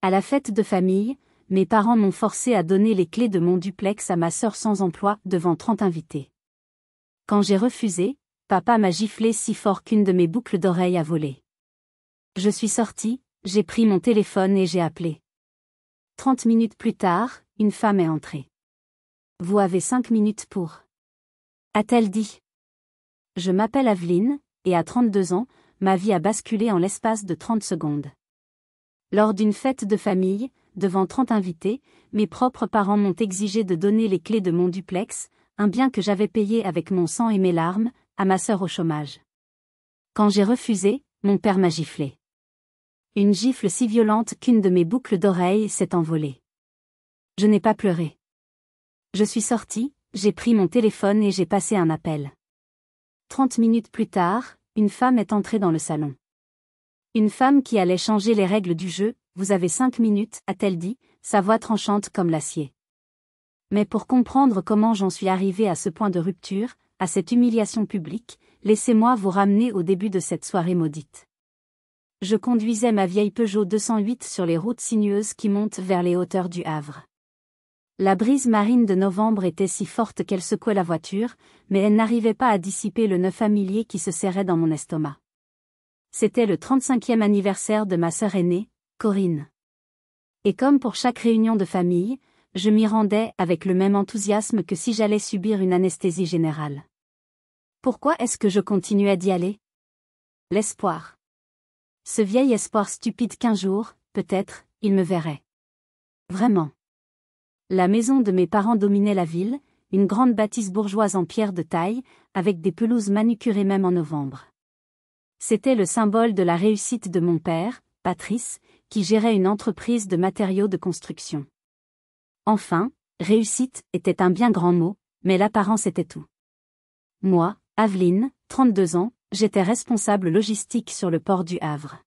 À la fête de famille, mes parents m'ont forcé à donner les clés de mon duplex à ma sœur sans emploi devant 30 invités. Quand j'ai refusé, papa m'a giflé si fort qu'une de mes boucles d'oreilles a volé. Je suis sortie, j'ai pris mon téléphone et j'ai appelé. 30 minutes plus tard, une femme est entrée. « Vous avez 5 minutes pour... » a-t-elle dit. Je m'appelle Aveline, et à 32 ans, ma vie a basculé en l'espace de 30 secondes. Lors d'une fête de famille, devant 30 invités, mes propres parents m'ont exigé de donner les clés de mon duplex, un bien que j'avais payé avec mon sang et mes larmes, à ma sœur au chômage. Quand j'ai refusé, mon père m'a giflé. Une gifle si violente qu'une de mes boucles d'oreilles s'est envolée. Je n'ai pas pleuré. Je suis sortie, j'ai pris mon téléphone et j'ai passé un appel. 30 minutes plus tard, une femme est entrée dans le salon. Une femme qui allait changer les règles du jeu, « Vous avez 5 minutes », a-t-elle dit, sa voix tranchante comme l'acier. Mais pour comprendre comment j'en suis arrivée à ce point de rupture, à cette humiliation publique, laissez-moi vous ramener au début de cette soirée maudite. Je conduisais ma vieille Peugeot 208 sur les routes sinueuses qui montent vers les hauteurs du Havre. La brise marine de novembre était si forte qu'elle secouait la voiture, mais elle n'arrivait pas à dissiper le nœud familier qui se serrait dans mon estomac. C'était le 35e anniversaire de ma sœur aînée, Corinne. Et comme pour chaque réunion de famille, je m'y rendais avec le même enthousiasme que si j'allais subir une anesthésie générale. Pourquoi est-ce que je continuais d'y aller? L'espoir. Ce vieil espoir stupide qu'un jour, peut-être, il me verrait. Vraiment. La maison de mes parents dominait la ville, une grande bâtisse bourgeoise en pierre de taille, avec des pelouses manucurées même en novembre. C'était le symbole de la réussite de mon père, Patrice, qui gérait une entreprise de matériaux de construction. Enfin, réussite était un bien grand mot, mais l'apparence était tout. Moi, Aveline, 32 ans, j'étais responsable logistique sur le port du Havre.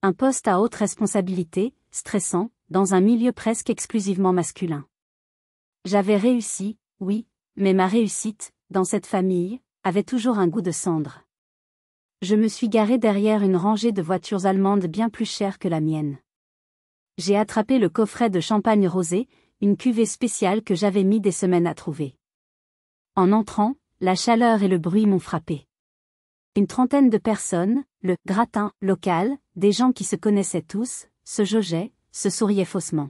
Un poste à haute responsabilité, stressant, dans un milieu presque exclusivement masculin. J'avais réussi, oui, mais ma réussite, dans cette famille, avait toujours un goût de cendre. Je me suis garée derrière une rangée de voitures allemandes bien plus chères que la mienne. J'ai attrapé le coffret de champagne rosé, une cuvée spéciale que j'avais mis des semaines à trouver. En entrant, la chaleur et le bruit m'ont frappé. Une trentaine de personnes, le gratin local, des gens qui se connaissaient tous, se jaugeaient, se souriaient faussement.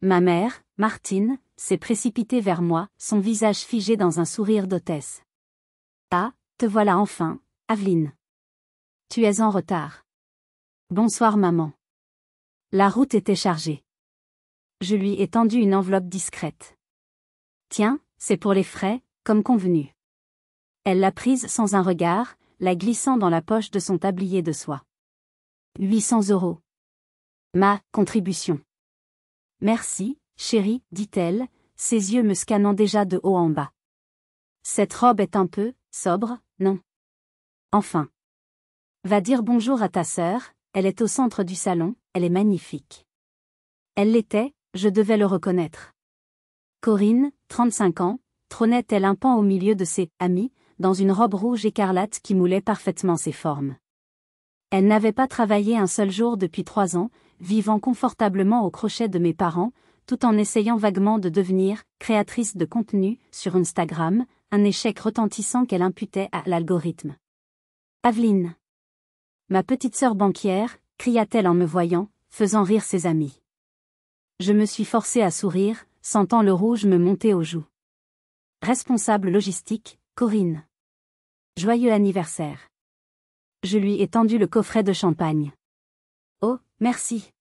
Ma mère, Martine, s'est précipitée vers moi, son visage figé dans un sourire d'hôtesse. « Ah, te voilà enfin, Aveline. Tu es en retard. »« Bonsoir maman. » La route était chargée. Je lui ai tendu une enveloppe discrète. « Tiens, c'est pour les frais, comme convenu. » Elle l'a prise sans un regard, la glissant dans la poche de son tablier de soie. 800 €. Ma contribution. Merci, chérie, dit-elle, ses yeux me scannant déjà de haut en bas. Cette robe est un peu sobre, non? Enfin. Va dire bonjour à ta sœur, elle est au centre du salon, elle est magnifique. Elle l'était, je devais le reconnaître. Corinne, 35 ans, trônait tel un pan au milieu de ses amis, dans une robe rouge écarlate qui moulait parfaitement ses formes. Elle n'avait pas travaillé un seul jour depuis 3 ans, vivant confortablement au crochet de mes parents, tout en essayant vaguement de devenir créatrice de contenu sur Instagram, un échec retentissant qu'elle imputait à l'algorithme. « Aveline. Ma petite sœur banquière », cria-t-elle en me voyant, faisant rire ses amis. Je me suis forcée à sourire, sentant le rouge me monter aux joues. Responsable logistique, Corinne. Joyeux anniversaire. Je lui ai tendu le coffret de champagne. Oh, merci.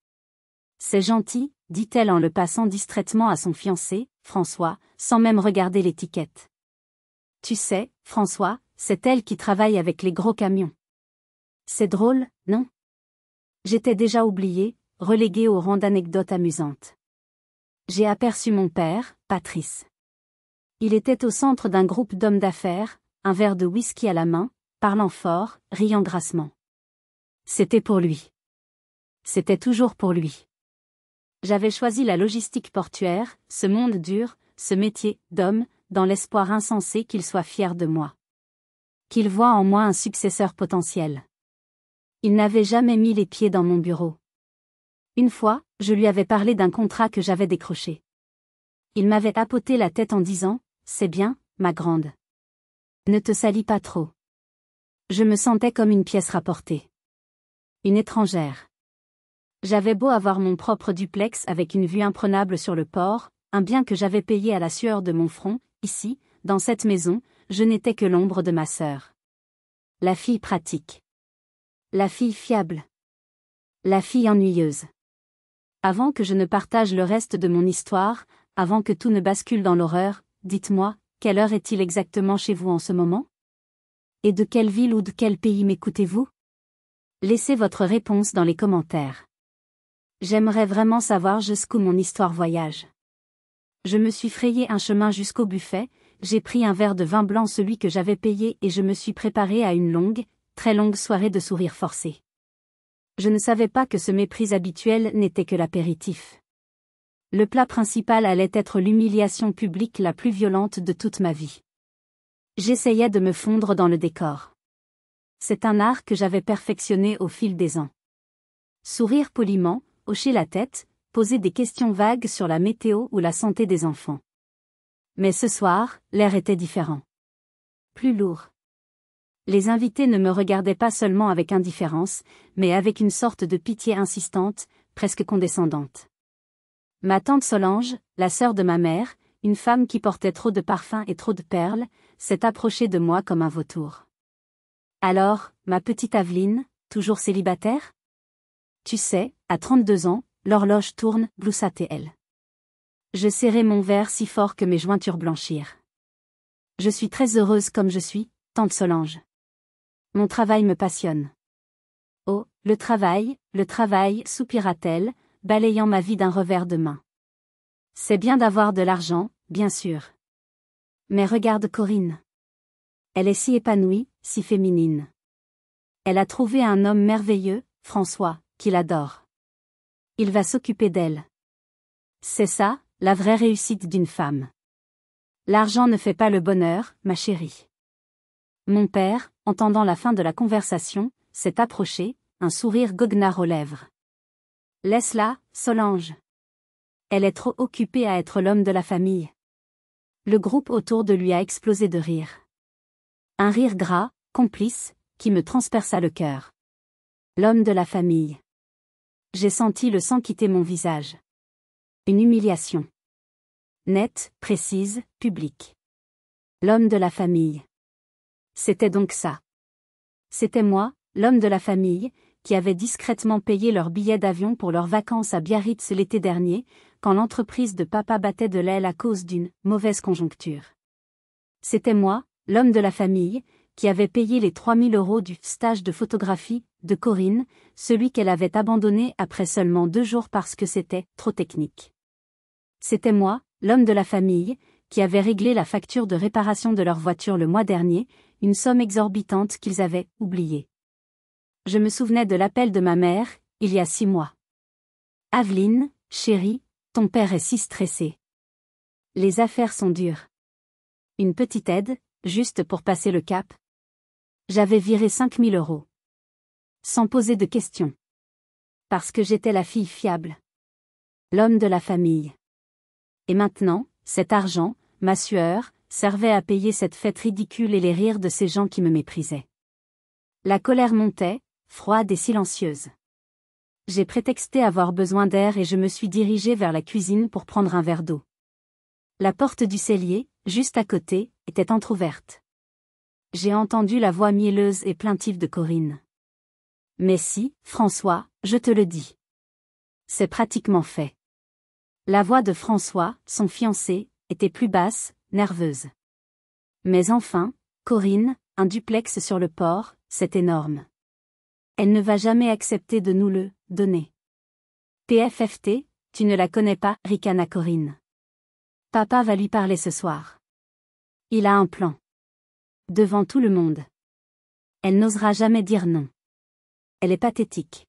C'est gentil, dit-elle en le passant distraitement à son fiancé, François, sans même regarder l'étiquette. Tu sais, François, c'est elle qui travaille avec les gros camions. C'est drôle, non? J'étais déjà oubliée, reléguée au rang d'anecdotes amusantes. J'ai aperçu mon père, Patrice. Il était au centre d'un groupe d'hommes d'affaires, un verre de whisky à la main, parlant fort, riant grassement. C'était pour lui. C'était toujours pour lui. J'avais choisi la logistique portuaire, ce monde dur, ce métier d'homme, dans l'espoir insensé qu'il soit fier de moi. Qu'il voie en moi un successeur potentiel. Il n'avait jamais mis les pieds dans mon bureau. Une fois, je lui avais parlé d'un contrat que j'avais décroché. Il m'avait tapoté la tête en disant « C'est bien, ma grande. Ne te salis pas trop. » Je me sentais comme une pièce rapportée. Une étrangère. J'avais beau avoir mon propre duplex avec une vue imprenable sur le port, un bien que j'avais payé à la sueur de mon front, ici, dans cette maison, je n'étais que l'ombre de ma sœur. La fille pratique. La fille fiable. La fille ennuyeuse. Avant que je ne partage le reste de mon histoire, avant que tout ne bascule dans l'horreur, dites-moi, quelle heure est-il exactement chez vous en ce moment? Et de quelle ville ou de quel pays m'écoutez-vous? Laissez votre réponse dans les commentaires. J'aimerais vraiment savoir jusqu'où mon histoire voyage. Je me suis frayé un chemin jusqu'au buffet, j'ai pris un verre de vin blanc, celui que j'avais payé, et je me suis préparé à une longue, très longue soirée de sourires forcés. Je ne savais pas que ce mépris habituel n'était que l'apéritif. Le plat principal allait être l'humiliation publique la plus violente de toute ma vie. J'essayais de me fondre dans le décor. C'est un art que j'avais perfectionné au fil des ans. Sourire poliment, hocher la tête, poser des questions vagues sur la météo ou la santé des enfants. Mais ce soir, l'air était différent. Plus lourd. Les invités ne me regardaient pas seulement avec indifférence, mais avec une sorte de pitié insistante, presque condescendante. Ma tante Solange, la sœur de ma mère, une femme qui portait trop de parfums et trop de perles, s'est approchée de moi comme un vautour. Alors, ma petite Aveline, toujours célibataire? Tu sais, à 32 ans, l'horloge tourne, gloussa-t-elle. Je serrai mon verre si fort que mes jointures blanchirent. Je suis très heureuse comme je suis, tante Solange. Mon travail me passionne. Oh, le travail, soupira-t-elle, balayant ma vie d'un revers de main. C'est bien d'avoir de l'argent, bien sûr. Mais regarde Corinne. Elle est si épanouie, si féminine. Elle a trouvé un homme merveilleux, François, qui l'adore. Il va s'occuper d'elle. C'est ça, la vraie réussite d'une femme. L'argent ne fait pas le bonheur, ma chérie. Mon père, entendant la fin de la conversation, s'est approché, un sourire goguenard aux lèvres. Laisse-la, Solange. Elle est trop occupée à être l'homme de la famille. Le groupe autour de lui a explosé de rire. Un rire gras, complice, qui me transperça le cœur. L'homme de la famille. J'ai senti le sang quitter mon visage. Une humiliation. Nette, précise, publique. L'homme de la famille. C'était donc ça. C'était moi, l'homme de la famille, qui avait discrètement payé leur billet d'avion pour leurs vacances à Biarritz l'été dernier, quand l'entreprise de papa battait de l'aile à cause d'une mauvaise conjoncture. C'était moi, l'homme de la famille, qui avait payé les 3000 € du stage de photographie de Corinne, celui qu'elle avait abandonné après seulement 2 jours parce que c'était trop technique. C'était moi, l'homme de la famille, qui avait réglé la facture de réparation de leur voiture le mois dernier, une somme exorbitante qu'ils avaient oubliée. Je me souvenais de l'appel de ma mère, il y a 6 mois. Aveline, chérie, ton père est si stressé. Les affaires sont dures. Une petite aide, juste pour passer le cap. J'avais viré 5000 €. Sans poser de questions. Parce que j'étais la fille fiable. L'homme de la famille. Et maintenant, cet argent, ma sueur, servait à payer cette fête ridicule et les rires de ces gens qui me méprisaient. La colère montait, froide et silencieuse. J'ai prétexté avoir besoin d'air et je me suis dirigée vers la cuisine pour prendre un verre d'eau. La porte du cellier, juste à côté, était entr'ouverte. J'ai entendu la voix mielleuse et plaintive de Corinne. Mais si, François, je te le dis. C'est pratiquement fait. La voix de François, son fiancé, était plus basse, nerveuse. Mais enfin, Corinne, un duplex sur le port, c'est énorme. Elle ne va jamais accepter de nous le donner. PFFT, tu ne la connais pas, ricana Corinne. Papa va lui parler ce soir. Il a un plan. Devant tout le monde. Elle n'osera jamais dire non. Elle est pathétique.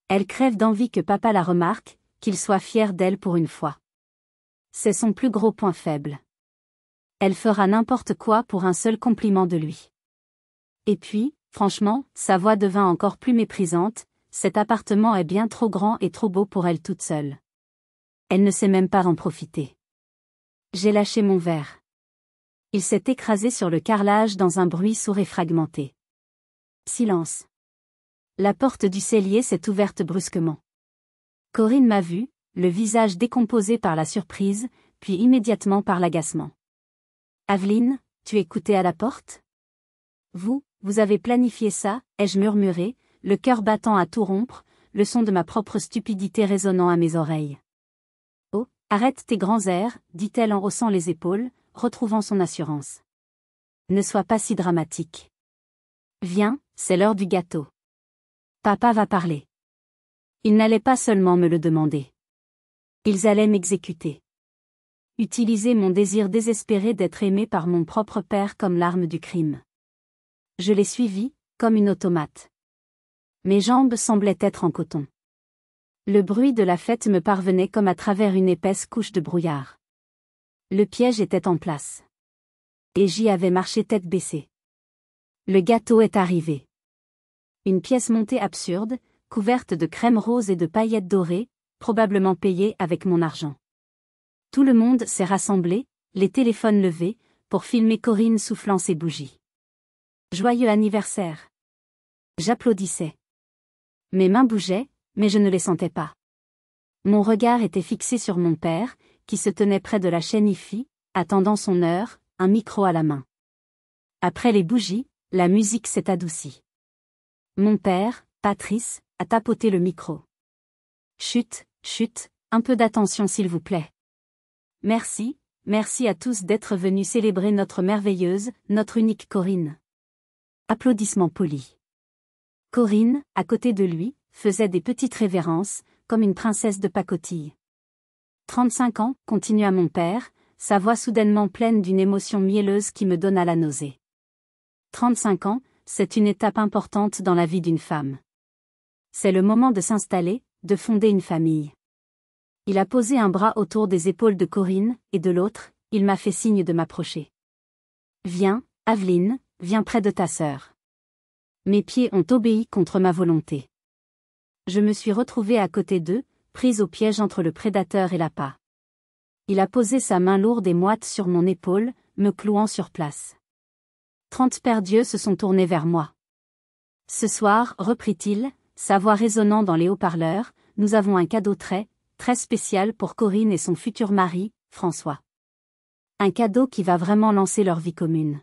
Elle crève d'envie que papa la remarque, qu'il soit fier d'elle pour une fois. C'est son plus gros point faible. Elle fera n'importe quoi pour un seul compliment de lui. Et puis, franchement, sa voix devint encore plus méprisante, cet appartement est bien trop grand et trop beau pour elle toute seule. Elle ne sait même pas en profiter. J'ai lâché mon verre. Il s'est écrasé sur le carrelage dans un bruit sourd et fragmenté. Silence. La porte du cellier s'est ouverte brusquement. Corinne m'a vu, le visage décomposé par la surprise, puis immédiatement par l'agacement. « Aveline, tu écoutais à la porte ? Vous avez planifié ça ?» ai-je murmuré, le cœur battant à tout rompre, le son de ma propre stupidité résonnant à mes oreilles. « Oh, arrête tes grands airs » dit-elle en haussant les épaules, retrouvant son assurance. « Ne sois pas si dramatique. Viens, c'est l'heure du gâteau. Papa va parler. » Ils n'allaient pas seulement me le demander. Ils allaient m'exécuter. Utiliser mon désir désespéré d'être aimé par mon propre père comme l'arme du crime. Je l'ai suivi, comme une automate. Mes jambes semblaient être en coton. Le bruit de la fête me parvenait comme à travers une épaisse couche de brouillard. Le piège était en place. Et j'y avais marché tête baissée. Le gâteau est arrivé. Une pièce montée absurde, couverte de crème rose et de paillettes dorées, probablement payée avec mon argent. Tout le monde s'est rassemblé, les téléphones levés, pour filmer Corinne soufflant ses bougies. Joyeux anniversaire. J'applaudissais. Mes mains bougeaient, mais je ne les sentais pas. Mon regard était fixé sur mon père, qui se tenait près de la chaîne IFI, attendant son heure, un micro à la main. Après les bougies, la musique s'est adoucie. Mon père, Patrice, a tapoté le micro. Chut, chut, un peu d'attention s'il vous plaît. Merci à tous d'être venus célébrer notre merveilleuse, notre unique Corinne. Applaudissements polis. Corinne, à côté de lui, faisait des petites révérences, comme une princesse de pacotille. 35 ans, continua mon père, sa voix soudainement pleine d'une émotion mielleuse qui me donna la nausée. 35 ans, c'est une étape importante dans la vie d'une femme. C'est le moment de s'installer, de fonder une famille. Il a posé un bras autour des épaules de Corinne, et de l'autre, il m'a fait signe de m'approcher. Viens, Aveline, viens près de ta sœur. Mes pieds ont obéi contre ma volonté. Je me suis retrouvée à côté d'eux, prise au piège entre le prédateur et l'appât. Il a posé sa main lourde et moite sur mon épaule, me clouant sur place. 30 paires d'yeux se sont tournés vers moi. Ce soir, reprit-il, sa voix résonnant dans les haut-parleurs, nous avons un cadeau très spécial pour Corinne et son futur mari, François. Un cadeau qui va vraiment lancer leur vie commune.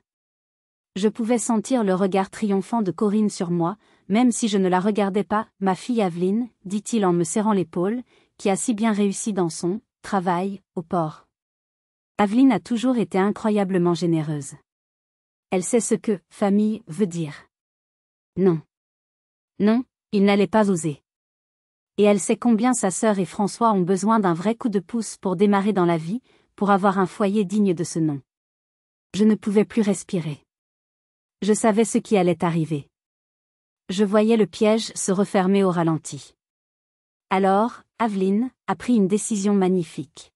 Je pouvais sentir le regard triomphant de Corinne sur moi, même si je ne la regardais pas, ma fille Aveline, dit-il en me serrant l'épaule, qui a si bien réussi dans son travail, au port. Aveline a toujours été incroyablement généreuse. Elle sait ce que « famille » veut dire. Non, il n'allait pas oser. Et elle sait combien sa sœur et François ont besoin d'un vrai coup de pouce pour démarrer dans la vie, pour avoir un foyer digne de ce nom. Je ne pouvais plus respirer. Je savais ce qui allait arriver. Je voyais le piège se refermer au ralenti. Alors, Aveline a pris une décision magnifique.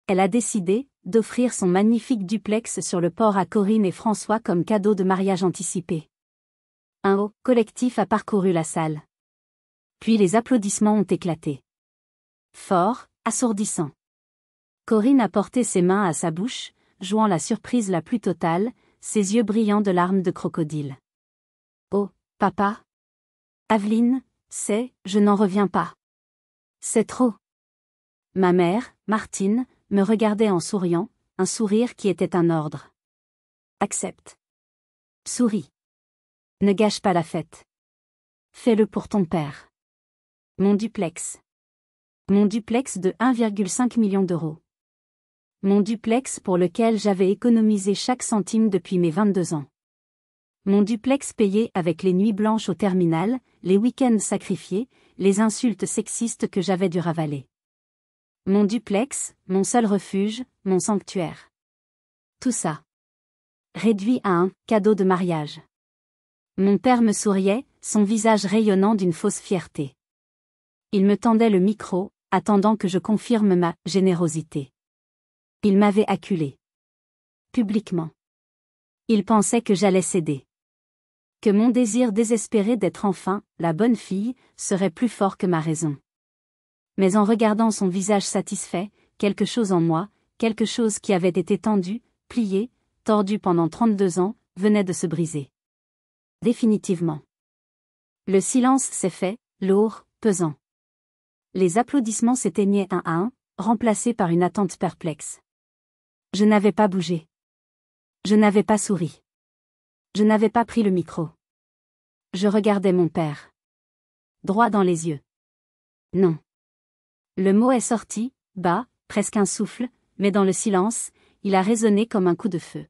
Elle a décidé d'offrir son magnifique duplex sur le port à Corinne et François comme cadeau de mariage anticipé. Un haut collectif a parcouru la salle. Puis les applaudissements ont éclaté. Fort, assourdissant. Corinne a porté ses mains à sa bouche, jouant la surprise la plus totale, ses yeux brillants de larmes de crocodile. Oh, papa. Aveline, je n'en reviens pas. C'est trop. Ma mère, Martine, me regardait en souriant, un sourire qui était un ordre. Accepte. Souris. Ne gâche pas la fête. Fais-le pour ton père. Mon duplex. Mon duplex de 1,5 million d'euros. Mon duplex pour lequel j'avais économisé chaque centime depuis mes 22 ans. Mon duplex payé avec les nuits blanches au terminal, les week-ends sacrifiés, les insultes sexistes que j'avais dû ravaler. Mon duplex, mon seul refuge, mon sanctuaire. Tout ça. Réduit à un cadeau de mariage. Mon père me souriait, son visage rayonnant d'une fausse fierté. Il me tendait le micro, attendant que je confirme ma générosité. Il m'avait acculé. Publiquement. Il pensait que j'allais céder. Que mon désir désespéré d'être enfin la bonne fille serait plus fort que ma raison. Mais en regardant son visage satisfait, quelque chose en moi, quelque chose qui avait été tendu, plié, tordu pendant 32 ans, venait de se briser. Définitivement. Le silence s'est fait, lourd, pesant. Les applaudissements s'éteignaient un à un, remplacés par une attente perplexe. Je n'avais pas bougé. Je n'avais pas souri. Je n'avais pas pris le micro. Je regardais mon père. Droit dans les yeux. Non. Le mot est sorti, bas, presque un souffle, mais dans le silence, il a résonné comme un coup de feu.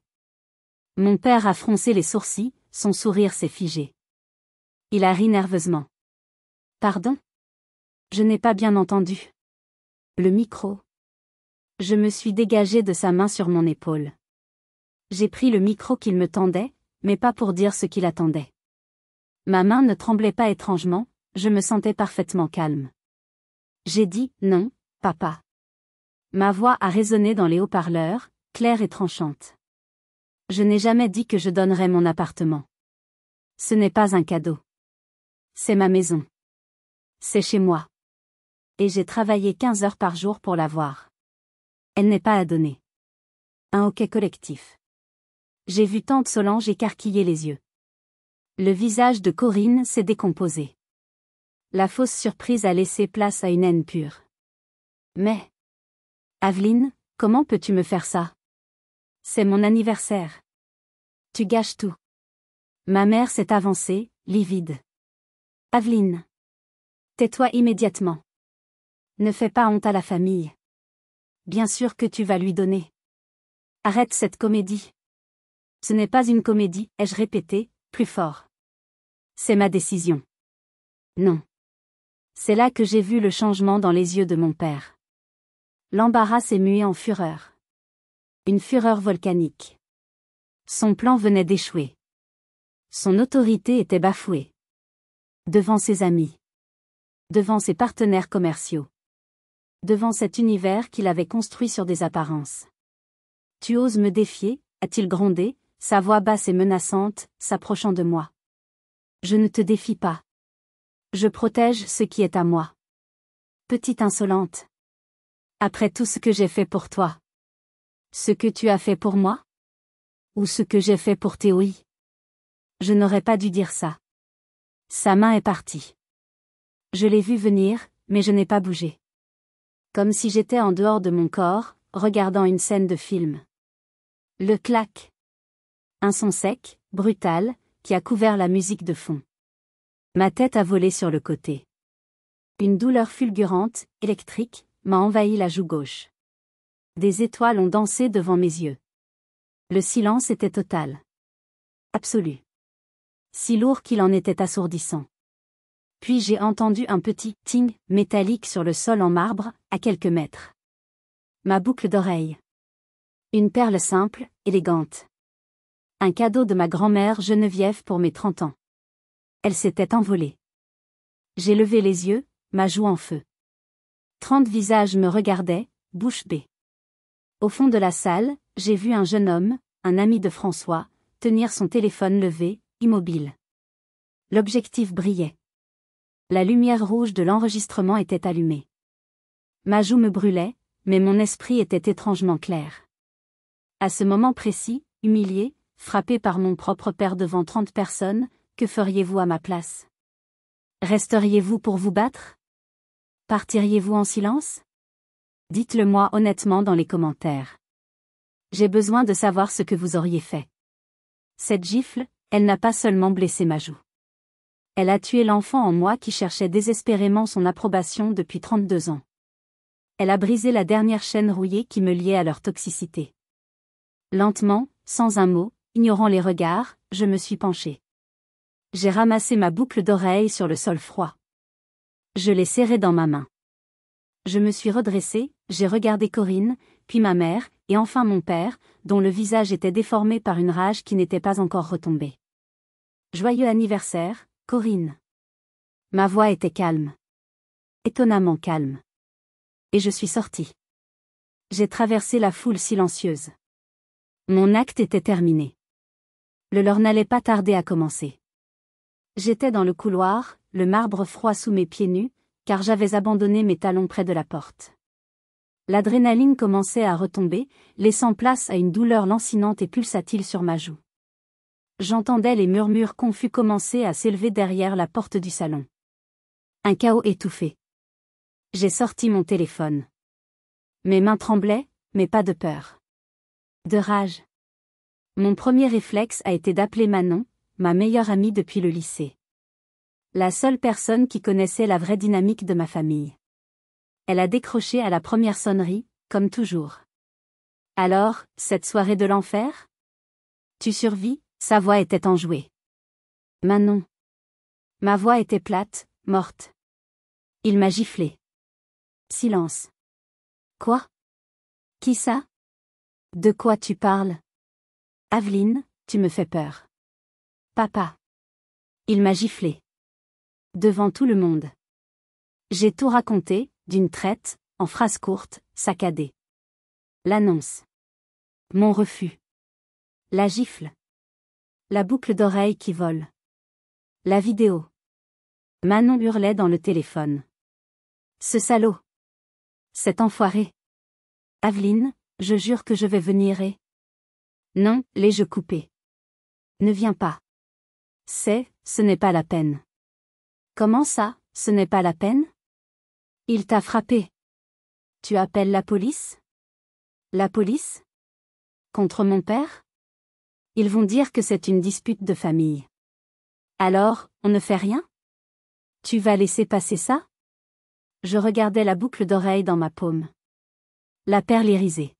Mon père a froncé les sourcils, son sourire s'est figé. Il a ri nerveusement. Pardon? Je n'ai pas bien entendu. Le micro. Je me suis dégagé de sa main sur mon épaule. J'ai pris le micro qu'il me tendait, mais pas pour dire ce qu'il attendait. Ma main ne tremblait pas étrangement, je me sentais parfaitement calme. J'ai dit « Non, papa ». Ma voix a résonné dans les haut-parleurs, claire et tranchante. Je n'ai jamais dit que je donnerais mon appartement. Ce n'est pas un cadeau. C'est ma maison. C'est chez moi. Et j'ai travaillé 15 heures par jour pour l'avoir. Elle n'est pas à donner. Un hoquet collectif. J'ai vu tante Solange écarquiller les yeux. Le visage de Corinne s'est décomposé. La fausse surprise a laissé place à une haine pure. Mais... Aveline, comment peux-tu me faire ça? C'est mon anniversaire. Tu gâches tout. Ma mère s'est avancée, livide. Aveline. Tais-toi immédiatement. Ne fais pas honte à la famille. Bien sûr que tu vas lui donner. Arrête cette comédie. Ce n'est pas une comédie, ai-je répété, plus fort. C'est ma décision. Non. C'est là que j'ai vu le changement dans les yeux de mon père. L'embarras s'est mué en fureur. Une fureur volcanique. Son plan venait d'échouer. Son autorité était bafouée. Devant ses amis. Devant ses partenaires commerciaux. Devant cet univers qu'il avait construit sur des apparences. Tu oses me défier, a-t-il grondé, sa voix basse et menaçante, s'approchant de moi. Je ne te défie pas. Je protège ce qui est à moi. Petite insolente. Après tout ce que j'ai fait pour toi. Ce que tu as fait pour moi? Ou ce que j'ai fait pour Théoï? Je n'aurais pas dû dire ça. Sa main est partie. Je l'ai vu venir, mais je n'ai pas bougé. Comme si j'étais en dehors de mon corps, regardant une scène de film. Le clac. Un son sec, brutal, qui a couvert la musique de fond. Ma tête a volé sur le côté. Une douleur fulgurante, électrique, m'a envahi la joue gauche. Des étoiles ont dansé devant mes yeux. Le silence était total. Absolu. Si lourd qu'il en était assourdissant. Puis j'ai entendu un petit « ting » métallique sur le sol en marbre, à quelques mètres. Ma boucle d'oreille. Une perle simple, élégante. Un cadeau de ma grand-mère Geneviève pour mes 30 ans. Elle s'était envolée. J'ai levé les yeux, ma joue en feu. 30 visages me regardaient, bouche bée. Au fond de la salle, j'ai vu un jeune homme, un ami de François, tenir son téléphone levé, immobile. L'objectif brillait. La lumière rouge de l'enregistrement était allumée. Ma joue me brûlait, mais mon esprit était étrangement clair. À ce moment précis, humilié, frappé par mon propre père devant 30 personnes, que feriez-vous à ma place? Resteriez-vous pour vous battre? Partiriez-vous en silence? Dites-le-moi honnêtement dans les commentaires. J'ai besoin de savoir ce que vous auriez fait. Cette gifle, elle n'a pas seulement blessé ma joue. Elle a tué l'enfant en moi qui cherchait désespérément son approbation depuis 32 ans. Elle a brisé la dernière chaîne rouillée qui me liait à leur toxicité. Lentement, sans un mot, ignorant les regards, je me suis penchée. J'ai ramassé ma boucle d'oreille sur le sol froid. Je l'ai serrée dans ma main. Je me suis redressée, j'ai regardé Corinne, puis ma mère, et enfin mon père, dont le visage était déformé par une rage qui n'était pas encore retombée. Joyeux anniversaire, Corinne. Ma voix était calme. Étonnamment calme. Et je suis sortie. J'ai traversé la foule silencieuse. Mon acte était terminé. Le leur n'allait pas tarder à commencer. J'étais dans le couloir, le marbre froid sous mes pieds nus, car j'avais abandonné mes talons près de la porte. L'adrénaline commençait à retomber, laissant place à une douleur lancinante et pulsatile sur ma joue. J'entendais les murmures confus commencer à s'élever derrière la porte du salon. Un chaos étouffé. J'ai sorti mon téléphone. Mes mains tremblaient, mais pas de peur. De rage. Mon premier réflexe a été d'appeler Manon, ma meilleure amie depuis le lycée. La seule personne qui connaissait la vraie dynamique de ma famille. Elle a décroché à la première sonnerie, comme toujours. Alors, cette soirée de l'enfer? Tu survis? Sa voix était enjouée. Manon. Ma voix était plate, morte. Il m'a giflé. Silence. Quoi? Qui ça? De quoi tu parles? Aveline, tu me fais peur. Papa. Il m'a giflé. Devant tout le monde. J'ai tout raconté, d'une traite, en phrases courtes, saccadées. L'annonce. Mon refus. La gifle. La boucle d'oreille qui vole. La vidéo. Manon hurlait dans le téléphone. Ce salaud. Cet enfoiré. Aveline, je jure que je vais venir et... Non, l'ai-je coupé. Ne viens pas. Ce n'est pas la peine. Comment ça, ce n'est pas la peine? Il t'a frappé. Tu appelles la police? La police? Contre mon père? Ils vont dire que c'est une dispute de famille. Alors, on ne fait rien? Tu vas laisser passer ça? Je regardais la boucle d'oreille dans ma paume. La perle irisée.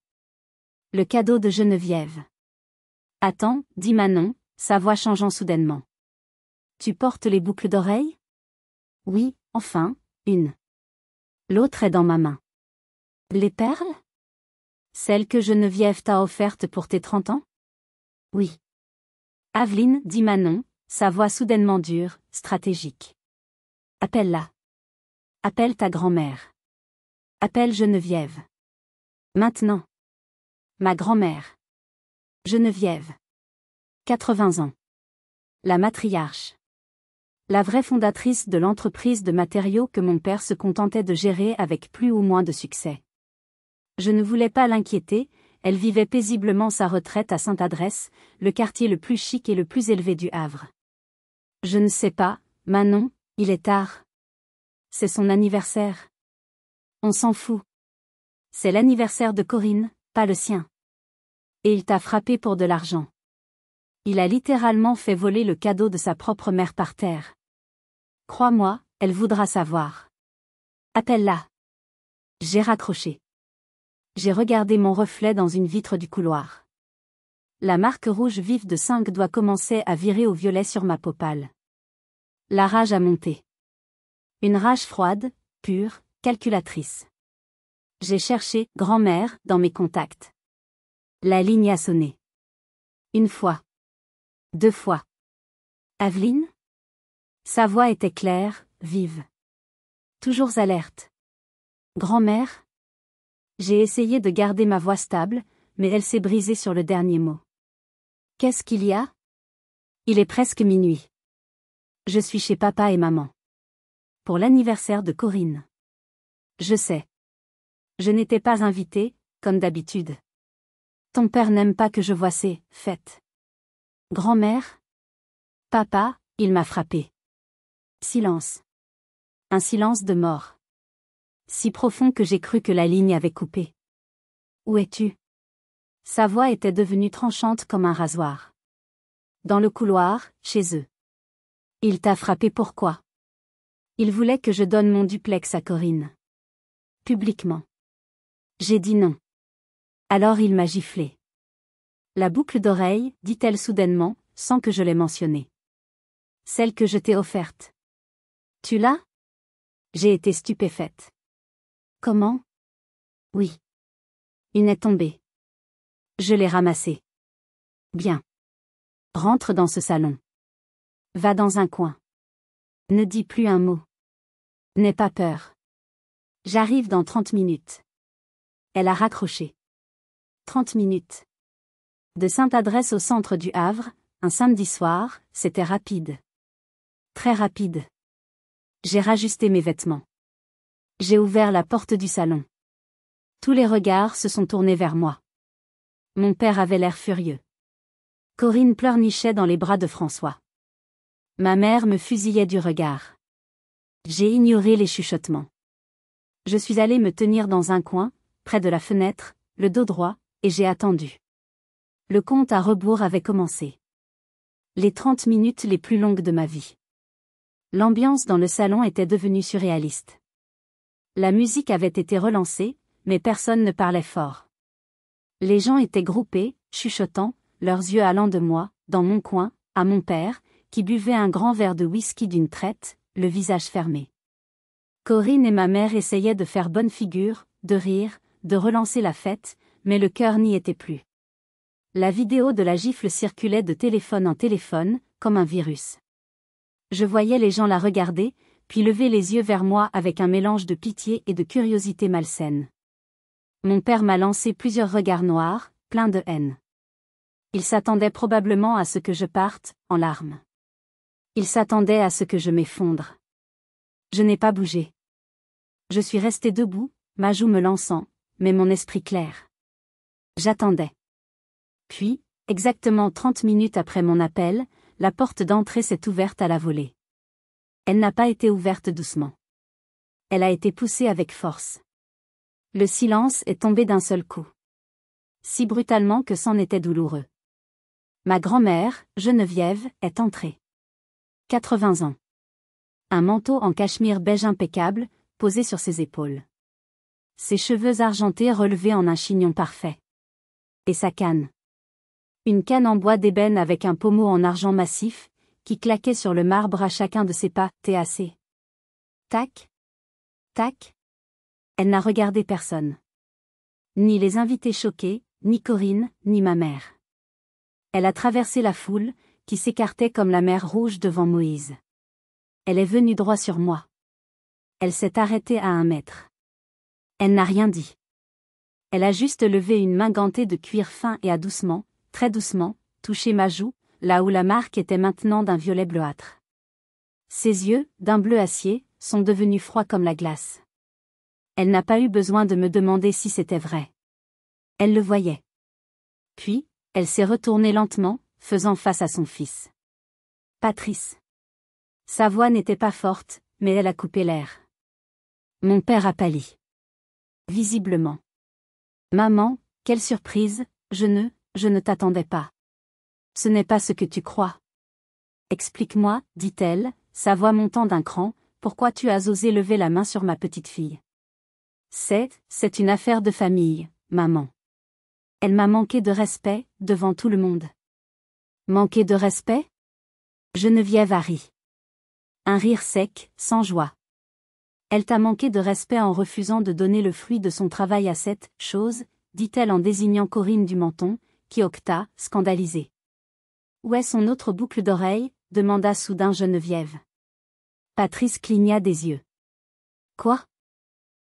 Le cadeau de Geneviève. Attends, dit Manon, sa voix changeant soudainement. Tu portes les boucles d'oreille? Oui, enfin, une. L'autre est dans ma main. Les perles? Celles que Geneviève t'a offertes pour tes 30 ans? Oui. Aveline, dit Manon, sa voix soudainement dure, stratégique. Appelle-la. Appelle ta grand-mère. Appelle Geneviève. Maintenant. Ma grand-mère. Geneviève. 80 ans. La matriarche. La vraie fondatrice de l'entreprise de matériaux que mon père se contentait de gérer avec plus ou moins de succès. Je ne voulais pas l'inquiéter, elle vivait paisiblement sa retraite à Sainte-Adresse, le quartier le plus chic et le plus élevé du Havre. Je ne sais pas, Manon, il est tard. C'est son anniversaire. On s'en fout. C'est l'anniversaire de Corinne, pas le sien. Et il t'a frappé pour de l'argent. Il a littéralement fait voler le cadeau de sa propre mère par terre. Crois-moi, elle voudra savoir. Appelle-la. J'ai raccroché. J'ai regardé mon reflet dans une vitre du couloir. La marque rouge vive de 5 doigts commençait à virer au violet sur ma peau pâle. La rage a monté. Une rage froide, pure, calculatrice. J'ai cherché « grand-mère » dans mes contacts. La ligne a sonné. Une fois. 2 fois. Aveline? Sa voix était claire, vive. Toujours alerte. Grand-mère? J'ai essayé de garder ma voix stable, mais elle s'est brisée sur le dernier mot. Qu'est-ce qu'il y a? Il est presque minuit. Je suis chez papa et maman. Pour l'anniversaire de Corinne. Je sais. Je n'étais pas invitée, comme d'habitude. Ton père n'aime pas que je voie ces fêtes. Grand-mère? Papa, il m'a frappé. Silence. Un silence de mort. Si profond que j'ai cru que la ligne avait coupé. Où es-tu? Sa voix était devenue tranchante comme un rasoir. Dans le couloir, chez eux. Il t'a frappé pourquoi? Il voulait que je donne mon duplex à Corinne. Publiquement. J'ai dit non. Alors il m'a giflé. La boucle d'oreille, dit-elle soudainement, sans que je l'aie mentionnée. Celle que je t'ai offerte. Tu l'as? J'ai été stupéfaite. Comment? Oui. Une est tombée. Je l'ai ramassée. Bien. Rentre dans ce salon. Va dans un coin. Ne dis plus un mot. N'aie pas peur. J'arrive dans 30 minutes. Elle a raccroché. 30 minutes. De Sainte-Adresse au centre du Havre, un samedi soir, c'était rapide. Très rapide. J'ai rajusté mes vêtements. J'ai ouvert la porte du salon. Tous les regards se sont tournés vers moi. Mon père avait l'air furieux. Corinne pleurnichait dans les bras de François. Ma mère me fusillait du regard. J'ai ignoré les chuchotements. Je suis allée me tenir dans un coin, près de la fenêtre, le dos droit, et j'ai attendu. Le compte à rebours avait commencé. Les 30 minutes les plus longues de ma vie. L'ambiance dans le salon était devenue surréaliste. La musique avait été relancée, mais personne ne parlait fort. Les gens étaient groupés, chuchotant, leurs yeux allant de moi, dans mon coin, à mon père, qui buvait un grand verre de whisky d'une traite, le visage fermé. Corinne et ma mère essayaient de faire bonne figure, de rire, de relancer la fête, mais le cœur n'y était plus. La vidéo de la gifle circulait de téléphone en téléphone, comme un virus. Je voyais les gens la regarder, puis lever les yeux vers moi avec un mélange de pitié et de curiosité malsaine. Mon père m'a lancé plusieurs regards noirs, pleins de haine. Il s'attendait probablement à ce que je parte, en larmes. Il s'attendait à ce que je m'effondre. Je n'ai pas bougé. Je suis restée debout, ma joue me lançant, mais mon esprit clair. J'attendais. Puis, exactement 30 minutes après mon appel, la porte d'entrée s'est ouverte à la volée. Elle n'a pas été ouverte doucement. Elle a été poussée avec force. Le silence est tombé d'un seul coup. Si brutalement que c'en était douloureux. Ma grand-mère, Geneviève, est entrée. 80 ans. Un manteau en cachemire beige impeccable, posé sur ses épaules. Ses cheveux argentés relevés en un chignon parfait. Et sa canne. Une canne en bois d'ébène avec un pommeau en argent massif, qui claquait sur le marbre à chacun de ses pas, TAC. Tac. Tac. Elle n'a regardé personne. Ni les invités choqués, ni Corinne, ni ma mère. Elle a traversé la foule, qui s'écartait comme la mer Rouge devant Moïse. Elle est venue droit sur moi. Elle s'est arrêtée à 1 mètre. Elle n'a rien dit. Elle a juste levé une main gantée de cuir fin et a doucement, très doucement, touché ma joue, là où la marque était maintenant d'un violet bleuâtre. Ses yeux, d'un bleu acier, sont devenus froids comme la glace. Elle n'a pas eu besoin de me demander si c'était vrai. Elle le voyait. Puis, elle s'est retournée lentement, faisant face à son fils. Patrice. Sa voix n'était pas forte, mais elle a coupé l'air. Mon père a pâli. Visiblement. Maman, quelle surprise, je ne t'attendais pas. Ce n'est pas ce que tu crois. Explique-moi, dit-elle, sa voix montant d'un cran, pourquoi tu as osé lever la main sur ma petite fille. C'est une affaire de famille, maman. Elle m'a manqué de respect, devant tout le monde. Manqué de respect? Geneviève a ri. Un rire sec, sans joie. Elle t'a manqué de respect en refusant de donner le fruit de son travail à cette chose, dit-elle en désignant Corinne du menton, qui octa, scandalisée. Où est son autre boucle d'oreille? Demanda soudain Geneviève. Patrice cligna des yeux. Quoi?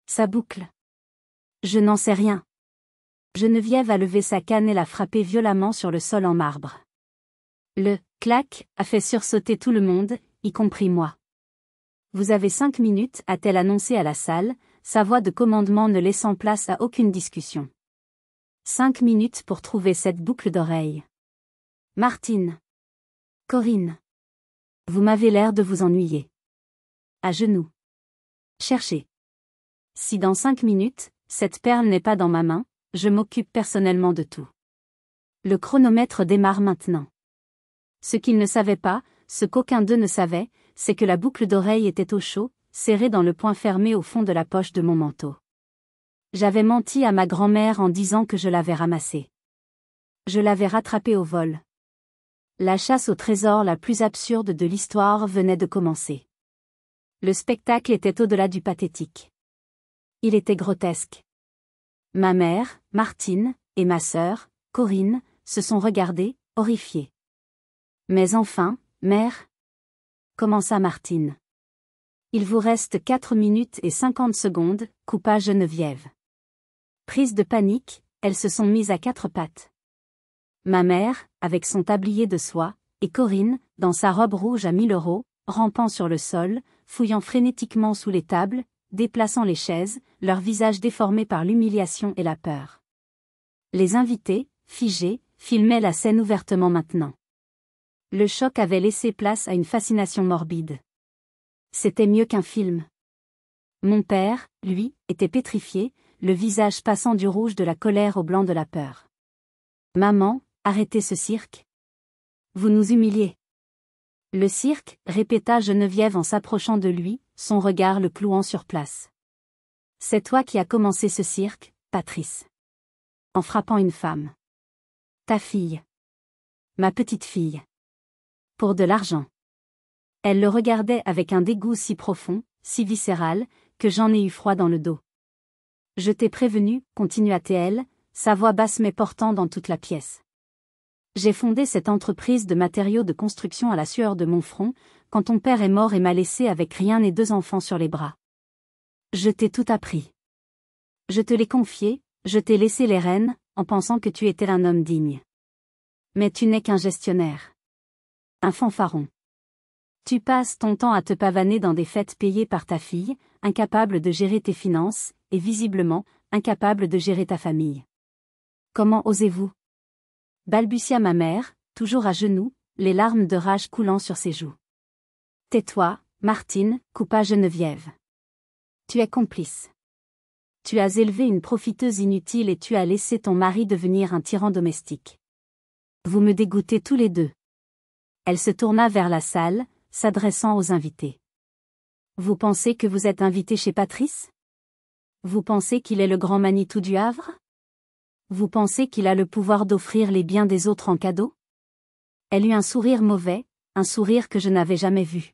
Sa boucle. Je n'en sais rien. Geneviève a levé sa canne et l'a frappée violemment sur le sol en marbre. Le « clac » a fait sursauter tout le monde, y compris moi. Vous avez 5 minutes, a-t-elle annoncé à la salle, sa voix de commandement ne laissant place à aucune discussion. 5 minutes pour trouver cette boucle d'oreille. Martine. Corinne. Vous m'avez l'air de vous ennuyer. À genoux. Cherchez. Si dans 5 minutes, cette perle n'est pas dans ma main, je m'occupe personnellement de tout. Le chronomètre démarre maintenant. Ce qu'ils ne savaient pas, ce qu'aucun d'eux ne savait, c'est que la boucle d'oreille était au chaud, serrée dans le poing fermé au fond de la poche de mon manteau. J'avais menti à ma grand-mère en disant que je l'avais ramassée. Je l'avais rattrapée au vol. La chasse au trésor la plus absurde de l'histoire venait de commencer. Le spectacle était au-delà du pathétique. Il était grotesque. Ma mère, Martine, et ma sœur, Corinne, se sont regardées, horrifiées. Mais enfin, mère, commença Martine. Il vous reste 4 minutes et 50 secondes, coupa Geneviève. Prise de panique, elles se sont mises à 4 pattes. Ma mère, avec son tablier de soie, et Corinne, dans sa robe rouge à 1000 €, rampant sur le sol, fouillant frénétiquement sous les tables, déplaçant les chaises, leurs visages déformés par l'humiliation et la peur. Les invités, figés, filmaient la scène ouvertement maintenant. Le choc avait laissé place à une fascination morbide. C'était mieux qu'un film. Mon père, lui, était pétrifié, le visage passant du rouge de la colère au blanc de la peur. « Maman, arrêtez ce cirque. Vous nous humiliez. » Le cirque, répéta Geneviève en s'approchant de lui, son regard le clouant sur place. « C'est toi qui as commencé ce cirque, Patrice. En frappant une femme. Ta fille. Ma petite fille. Pour de l'argent. » Elle le regardait avec un dégoût si profond, si viscéral, que j'en ai eu froid dans le dos. « Je t'ai prévenu, continua-t-elle, sa voix basse mais portant dans toute la pièce. J'ai fondé cette entreprise de matériaux de construction à la sueur de mon front, quand ton père est mort et m'a laissé avec rien et 2 enfants sur les bras. Je t'ai tout appris. Je te l'ai confié, je t'ai laissé les rênes, en pensant que tu étais un homme digne. Mais tu n'es qu'un gestionnaire. Un fanfaron. Tu passes ton temps à te pavaner dans des fêtes payées par ta fille, incapable de gérer tes finances, et visiblement, incapable de gérer ta famille. Comment osez-vous ? Balbutia ma mère, toujours à genoux, les larmes de rage coulant sur ses joues. Tais-toi, Martine, coupa Geneviève. Tu es complice. Tu as élevé une profiteuse inutile et tu as laissé ton mari devenir un tyran domestique. Vous me dégoûtez tous les deux. Elle se tourna vers la salle, s'adressant aux invités. Vous pensez que vous êtes invité chez Patrice ? Vous pensez qu'il est le grand Manitou du Havre ? Vous pensez qu'il a le pouvoir d'offrir les biens des autres en cadeau ? Elle eut un sourire mauvais, un sourire que je n'avais jamais vu.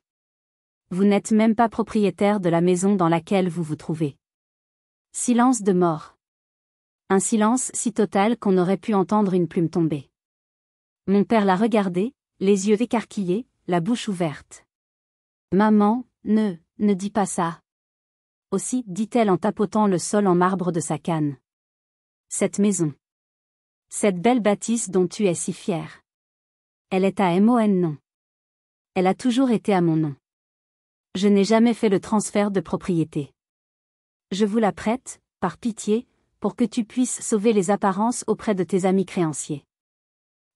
Vous n'êtes même pas propriétaire de la maison dans laquelle vous vous trouvez. Silence de mort. Un silence si total qu'on aurait pu entendre une plume tomber. Mon père la regardait, les yeux écarquillés, la bouche ouverte. Maman, ne dis pas ça. Aussi, dit-elle en tapotant le sol en marbre de sa canne. Cette maison. Cette belle bâtisse dont tu es si fière. Elle est à mon nom. Elle a toujours été à mon nom. Je n'ai jamais fait le transfert de propriété. Je vous la prête, par pitié, pour que tu puisses sauver les apparences auprès de tes amis créanciers.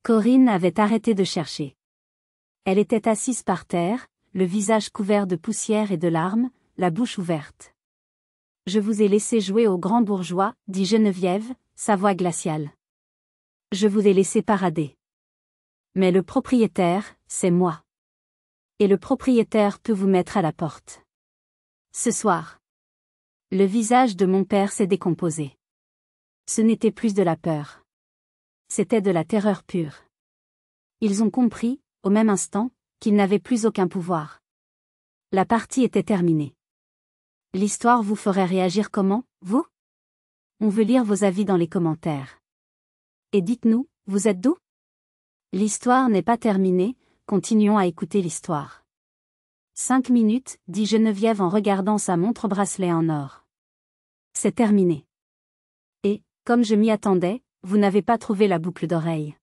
Corinne avait arrêté de chercher. Elle était assise par terre, le visage couvert de poussière et de larmes, la bouche ouverte. Je vous ai laissé jouer aux grands bourgeois, dit Geneviève, sa voix glaciale. Je vous ai laissé parader. Mais le propriétaire, c'est moi. Et le propriétaire peut vous mettre à la porte. Ce soir. Le visage de mon père s'est décomposé. Ce n'était plus de la peur. C'était de la terreur pure. Ils ont compris, au même instant, qu'ils n'avaient plus aucun pouvoir. La partie était terminée. L'histoire vous ferait réagir comment, vous ? On veut lire vos avis dans les commentaires. Et dites-nous, vous êtes d'où ? L'histoire n'est pas terminée, continuons à écouter l'histoire. 5 minutes, dit Geneviève en regardant sa montre bracelet en or. C'est terminé. Et, comme je m'y attendais, vous n'avez pas trouvé la boucle d'oreille.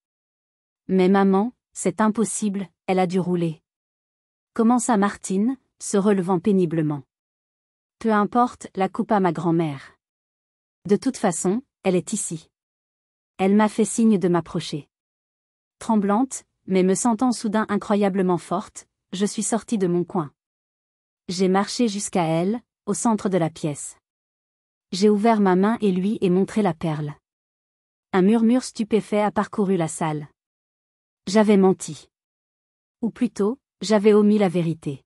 Mais maman, c'est impossible, elle a dû rouler. Commença Martine, se relevant péniblement. Peu importe, la coupa ma grand-mère. De toute façon, elle est ici. Elle m'a fait signe de m'approcher. Tremblante, mais me sentant soudain incroyablement forte, je suis sortie de mon coin. J'ai marché jusqu'à elle, au centre de la pièce. J'ai ouvert ma main et lui ai montré la perle. Un murmure stupéfait a parcouru la salle. J'avais menti. Ou plutôt, j'avais omis la vérité.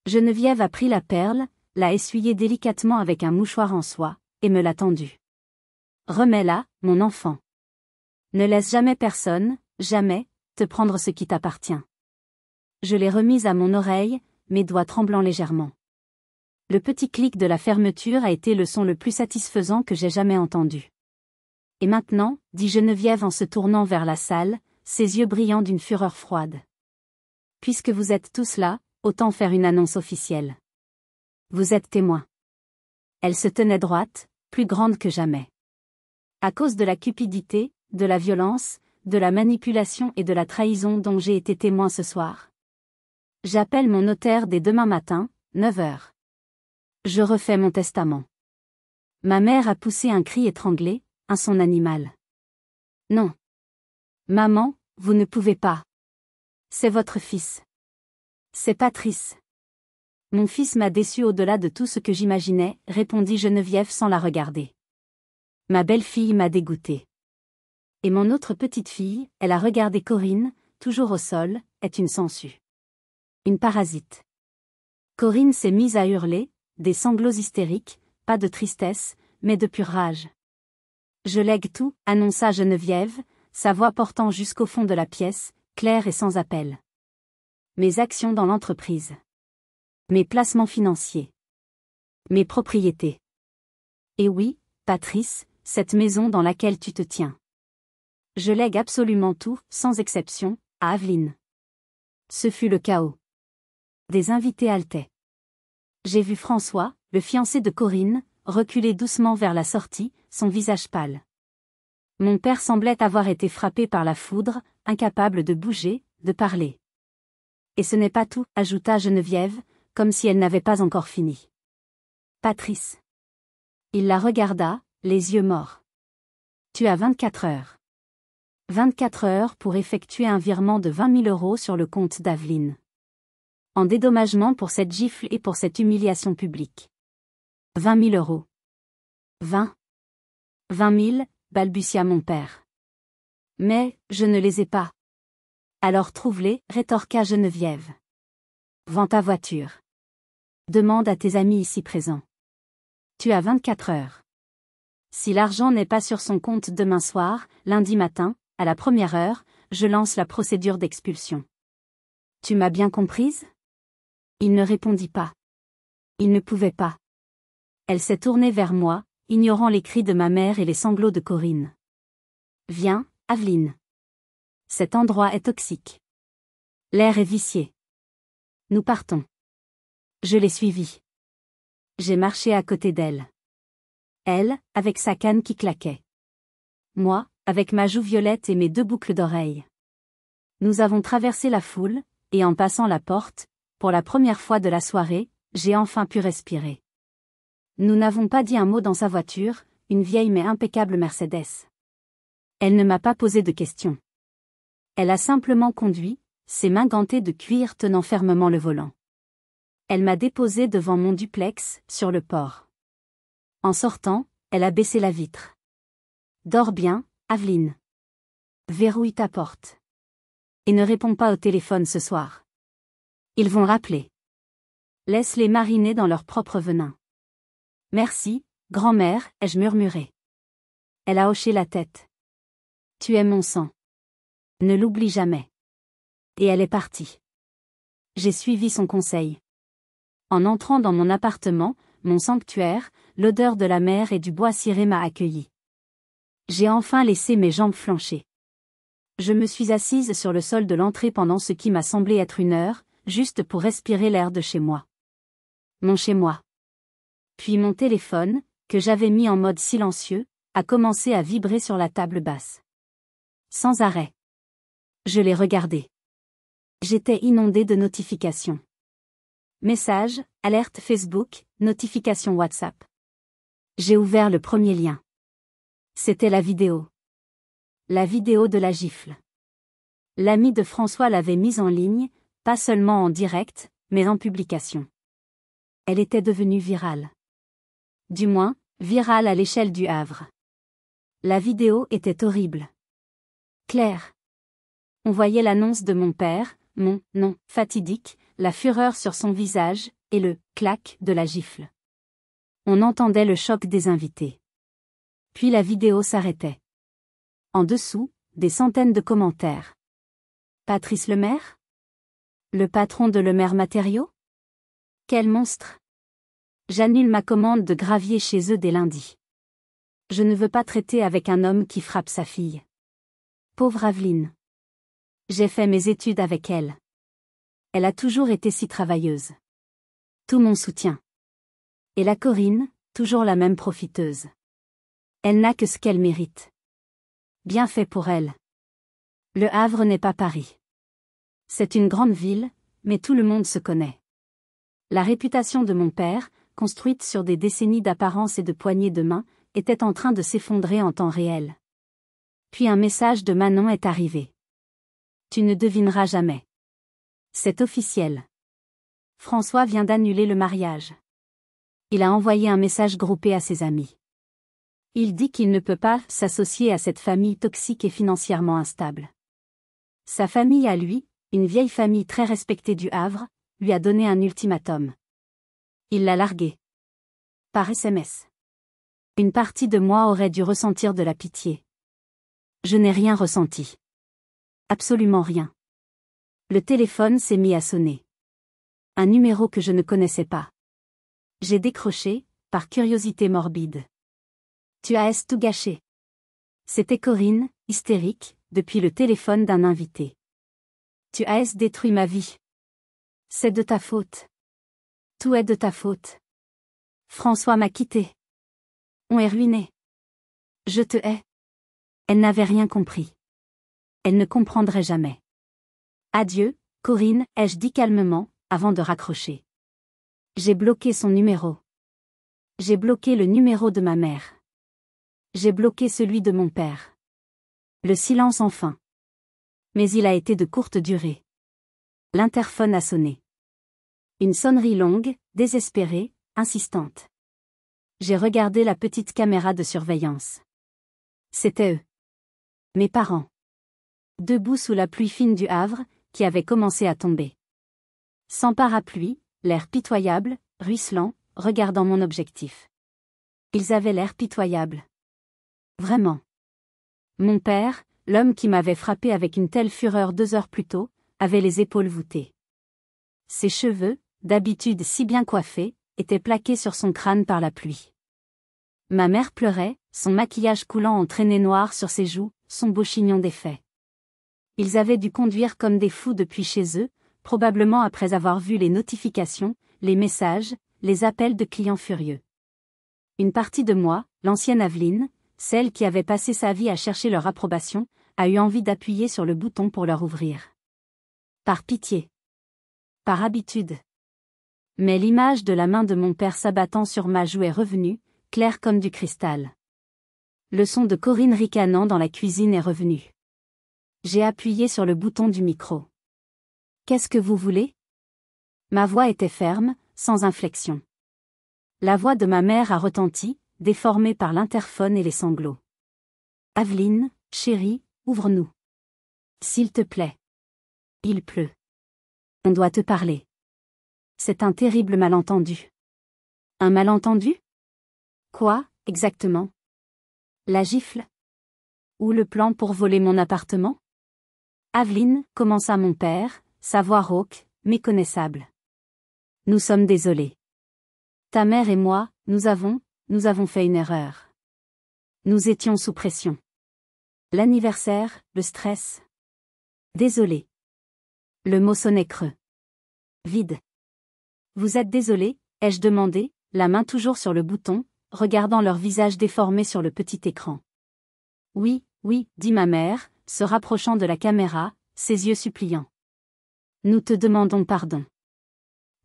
Geneviève a pris la perle, l'a essuyée délicatement avec un mouchoir en soie, et me l'a tendue. Remets-la, mon enfant. Ne laisse jamais personne, jamais, te prendre ce qui t'appartient. Je l'ai remise à mon oreille, mes doigts tremblant légèrement. Le petit clic de la fermeture a été le son le plus satisfaisant que j'ai jamais entendu. Et maintenant, dit Geneviève en se tournant vers la salle, ses yeux brillants d'une fureur froide. Puisque vous êtes tous là, autant faire une annonce officielle. Vous êtes témoins. Elle se tenait droite, plus grande que jamais. À cause de la cupidité, de la violence, de la manipulation et de la trahison dont j'ai été témoin ce soir. J'appelle mon notaire dès demain matin, 9 heures. Je refais mon testament. Ma mère a poussé un cri étranglé, un son animal. Non. Maman, vous ne pouvez pas. C'est votre fils. C'est Patrice. Mon fils m'a déçu au-delà de tout ce que j'imaginais, répondit Geneviève sans la regarder. Ma belle-fille m'a dégoûtée. Et mon autre petite fille, elle a regardé Corinne, toujours au sol, est une sangsue. Une parasite. Corinne s'est mise à hurler, des sanglots hystériques, pas de tristesse, mais de pure rage. Je lègue tout, annonça Geneviève, sa voix portant jusqu'au fond de la pièce, claire et sans appel. Mes actions dans l'entreprise. Mes placements financiers. Mes propriétés. Et oui, Patrice, cette maison dans laquelle tu te tiens. Je lègue absolument tout, sans exception, à Aveline. Ce fut le chaos. Des invités haletaient. J'ai vu François, le fiancé de Corinne, reculer doucement vers la sortie, son visage pâle. Mon père semblait avoir été frappé par la foudre, incapable de bouger, de parler. Et ce n'est pas tout, ajouta Geneviève, comme si elle n'avait pas encore fini. Patrice. Il la regarda, les yeux morts. Tu as 24 heures. 24 heures pour effectuer un virement de 20 000 € sur le compte d'Aveline. En dédommagement pour cette gifle et pour cette humiliation publique. 20 000 €. 20 000, balbutia mon père. Mais, je ne les ai pas. Alors trouve-les, rétorqua Geneviève. Vends ta voiture. Demande à tes amis ici présents. Tu as 24 heures. Si l'argent n'est pas sur son compte demain soir, lundi matin, à la première heure, je lance la procédure d'expulsion. Tu m'as bien comprise ? Il ne répondit pas. Il ne pouvait pas. Elle s'est tournée vers moi, ignorant les cris de ma mère et les sanglots de Corinne. Viens, Aveline. Cet endroit est toxique. L'air est vicié. Nous partons. Je l'ai suivie. J'ai marché à côté d'elle. Elle, avec sa canne qui claquait. Moi, avec ma joue violette et mes 2 boucles d'oreilles. Nous avons traversé la foule, et en passant la porte, pour la première fois de la soirée, j'ai enfin pu respirer. Nous n'avons pas dit un mot dans sa voiture, une vieille mais impeccable Mercedes. Elle ne m'a pas posé de questions. Elle a simplement conduit, ses mains gantées de cuir tenant fermement le volant. Elle m'a déposé devant mon duplex, sur le port. En sortant, elle a baissé la vitre. Dors bien, Aveline. Verrouille ta porte. Et ne réponds pas au téléphone ce soir. Ils vont rappeler. Laisse-les mariner dans leur propre venin. Merci, grand-mère, ai-je murmuré. Elle a hoché la tête. Tu es mon sang. Ne l'oublie jamais. Et elle est partie. J'ai suivi son conseil. En entrant dans mon appartement, mon sanctuaire, l'odeur de la mer et du bois ciré m'a accueilli. J'ai enfin laissé mes jambes flancher. Je me suis assise sur le sol de l'entrée pendant ce qui m'a semblé être une heure, juste pour respirer l'air de chez moi. Mon chez moi. Puis mon téléphone, que j'avais mis en mode silencieux, a commencé à vibrer sur la table basse. Sans arrêt. Je l'ai regardé. J'étais inondée de notifications. Messages, alertes Facebook, notifications WhatsApp. J'ai ouvert le premier lien. C'était la vidéo. La vidéo de la gifle. L'ami de François l'avait mise en ligne, pas seulement en direct, mais en publication. Elle était devenue virale. Du moins, virale à l'échelle du Havre. La vidéo était horrible. Claire. On voyait l'annonce de mon père, mon nom fatidique, la fureur sur son visage, et le clac de la gifle. On entendait le choc des invités. Puis la vidéo s'arrêtait. En dessous, des centaines de commentaires. Patrice Lemaire ? Le patron de Lemaire Matériaux ? Quel monstre ! J'annule ma commande de gravier chez eux dès lundi. Je ne veux pas traiter avec un homme qui frappe sa fille. Pauvre Aveline. J'ai fait mes études avec elle. Elle a toujours été si travailleuse. Tout mon soutien. Et la Corinne, toujours la même profiteuse. Elle n'a que ce qu'elle mérite. Bien fait pour elle. Le Havre n'est pas Paris. C'est une grande ville, mais tout le monde se connaît. La réputation de mon père, construite sur des décennies d'apparence et de poignées de main, était en train de s'effondrer en temps réel. Puis un message de Manon est arrivé. Tu ne devineras jamais. C'est officiel. François vient d'annuler le mariage. Il a envoyé un message groupé à ses amis. Il dit qu'il ne peut pas s'associer à cette famille toxique et financièrement instable. Sa famille à lui, une vieille famille très respectée du Havre, lui a donné un ultimatum. Il l'a largué. Par SMS. Une partie de moi aurait dû ressentir de la pitié. Je n'ai rien ressenti. Absolument rien. Le téléphone s'est mis à sonner. Un numéro que je ne connaissais pas. J'ai décroché, par curiosité morbide. Tu as tout gâché. C'était Corinne, hystérique, depuis le téléphone d'un invité. Tu as détruit ma vie. C'est de ta faute. Tout est de ta faute. François m'a quitté. On est ruiné. Je te hais. Elle n'avait rien compris. Elle ne comprendrait jamais. Adieu, Corinne, ai-je dit calmement, avant de raccrocher. J'ai bloqué son numéro. J'ai bloqué le numéro de ma mère. J'ai bloqué celui de mon père. Le silence enfin. Mais il a été de courte durée. L'interphone a sonné. Une sonnerie longue, désespérée, insistante. J'ai regardé la petite caméra de surveillance. C'était eux. Mes parents. Debout sous la pluie fine du Havre, qui avait commencé à tomber. Sans parapluie, l'air pitoyable, ruisselant, regardant mon objectif. Ils avaient l'air pitoyable. Vraiment. Mon père, l'homme qui m'avait frappé avec une telle fureur 2 heures plus tôt, avait les épaules voûtées. Ses cheveux, d'habitude si bien coiffés, étaient plaqués sur son crâne par la pluie. Ma mère pleurait, son maquillage coulant en traînées noires sur ses joues, son beau chignon défait. Ils avaient dû conduire comme des fous depuis chez eux, probablement après avoir vu les notifications, les messages, les appels de clients furieux. Une partie de moi, l'ancienne Aveline, celle qui avait passé sa vie à chercher leur approbation, a eu envie d'appuyer sur le bouton pour leur ouvrir. Par pitié. Par habitude. Mais l'image de la main de mon père s'abattant sur ma joue est revenue, claire comme du cristal. Le son de Corinne ricanant dans la cuisine est revenu. J'ai appuyé sur le bouton du micro. Qu'est-ce que vous voulez ? Ma voix était ferme, sans inflexion. La voix de ma mère a retenti, déformée par l'interphone et les sanglots. Aveline, chérie, ouvre-nous. S'il te plaît. Il pleut. On doit te parler. C'est un terrible malentendu. Un malentendu ? Quoi, exactement ? La gifle ? Ou le plan pour voler mon appartement ? Aveline, commença mon père, sa voix rauque, méconnaissable. Nous sommes désolés. Ta mère et moi, nous avons fait une erreur. Nous étions sous pression. L'anniversaire, le stress. Désolé. Le mot sonnait creux. Vide. Vous êtes désolé, ai-je demandé, la main toujours sur le bouton, regardant leur visage déformé sur le petit écran. Oui, oui, dit ma mère, se rapprochant de la caméra, ses yeux suppliants. Nous te demandons pardon.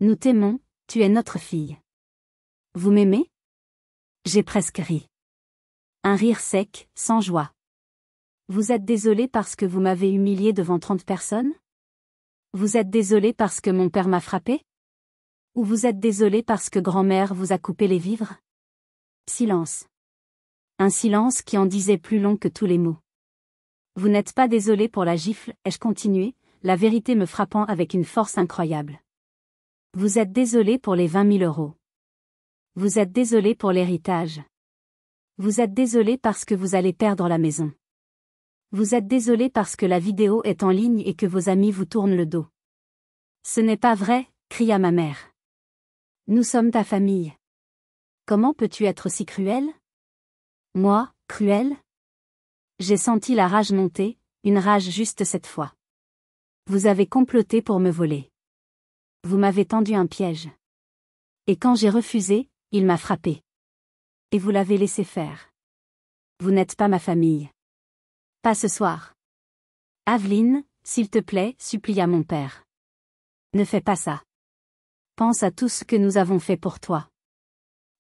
Nous t'aimons, tu es notre fille. Vous m'aimez ? J'ai presque ri. Un rire sec, sans joie. Vous êtes désolé parce que vous m'avez humilié devant 30 personnes ? Vous êtes désolé parce que mon père m'a frappé ? Ou vous êtes désolé parce que grand-mère vous a coupé les vivres ? Silence. Un silence qui en disait plus long que tous les mots. Vous n'êtes pas désolé pour la gifle, ai-je continué, la vérité me frappant avec une force incroyable. Vous êtes désolé pour les 20 000 €. Vous êtes désolé pour l'héritage. Vous êtes désolé parce que vous allez perdre la maison. Vous êtes désolé parce que la vidéo est en ligne et que vos amis vous tournent le dos. Ce n'est pas vrai, cria ma mère. Nous sommes ta famille. Comment peux-tu être si cruel ? Moi, cruel ? J'ai senti la rage monter, une rage juste cette fois. Vous avez comploté pour me voler. Vous m'avez tendu un piège. Et quand j'ai refusé, il m'a frappé. Et vous l'avez laissé faire. Vous n'êtes pas ma famille. Pas ce soir. Aveline, s'il te plaît, supplia mon père. Ne fais pas ça. Pense à tout ce que nous avons fait pour toi.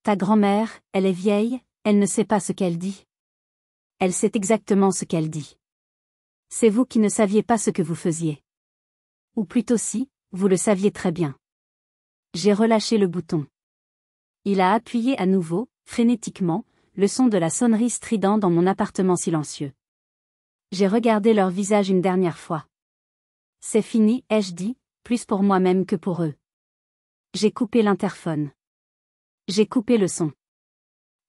Ta grand-mère, elle est vieille, elle ne sait pas ce qu'elle dit. Elle sait exactement ce qu'elle dit. C'est vous qui ne saviez pas ce que vous faisiez. Ou plutôt si, vous le saviez très bien. J'ai relâché le bouton. Il a appuyé à nouveau, frénétiquement, le son de la sonnerie strident dans mon appartement silencieux. J'ai regardé leur visage une dernière fois. C'est fini, ai-je dit, plus pour moi-même que pour eux. J'ai coupé l'interphone. J'ai coupé le son.